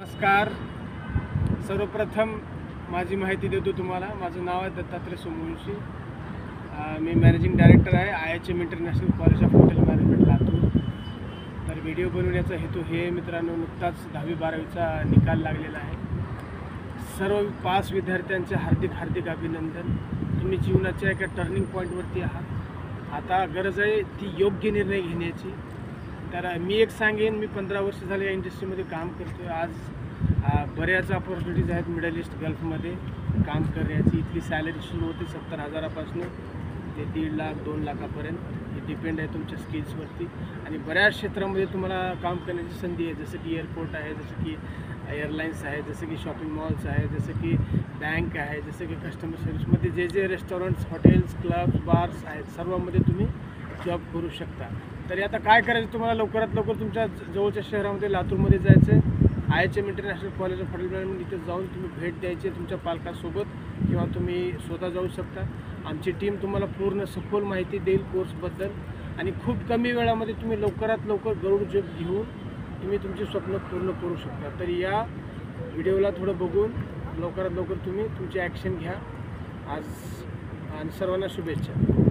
नमस्कार. सर्वप्रथम माझी माहिती देतो तुम्हाला. माझं नाव आहे दत्तात्रय सोमवंशी. मी मॅनेजिंग डायरेक्टर आहे IHM international college of hotel management Latur. तर व्हिडिओ बनवण्याचा हेतू हे मित्रांनो, नुकताच 10वी-12वीचा निकाल लागलेला आहे. सर्व पास विद्यार्थ्यांचे हार्दिक अभिनंदन. तुम्ही जीवनाच्या एका टर्निंग पॉईंटवरती आहात. आता गरज आहे ती योग्य निर्णय घेण्याची. तर मी एक सांगेन, मी 15 वर्ष झाले या इंडस्ट्रीमध्ये काम करतो आहे. आज बऱ्याच अपॉर्च्युनिटीज आहेत मिडल ईस्ट गल्फमध्ये काम करण्याची. इथली सॅलरी सुरू होते 70,000पासून ते 1.5 लाख 2 लाखापर्यंत. हे डिपेंड आहे तुमच्या स्किल्सवरती. आणि बऱ्याच क्षेत्रामध्ये तुम्हाला काम करण्याची संधी आहे, जसं की एअरपोर्ट आहे, जसं की एअरलाईन्स आहे, जसं की शॉपिंग मॉल्स आहे, जसं की बँक आहे, जसं की कस्टमर सर्व्हिसमध्ये जे रेस्टॉरंट्स, हॉटेल्स, क्लब्स, बार्स आहेत, सर्वांमध्ये तुम्ही जॉब करू शकता. तरी आता काय करायचं, तुम्हाला लवकरात लवकर तुमच्या जवळच्या शहरामध्ये लातूरमध्ये जायचं आहे. IHM international college of hotel management इथे जाऊन तुम्ही भेट द्यायची तुमच्या पालकांसोबत, किंवा तुम्ही स्वतः जाऊ शकता. आमची टीम तुम्हाला पूर्ण सखोल माहिती देईल कोर्सबद्दल. आणि खूप कमी वेळामध्ये तुम्ही लवकरात लवकर गरुड जॉब घेऊन तुम्ही तुमची स्वप्न पूर्ण करू शकता. तर या व्हिडिओला थोडं बघून लवकरात लवकर तुम्ही तुमची ॲक्शन घ्या आज. आणि सर्वांना शुभेच्छा.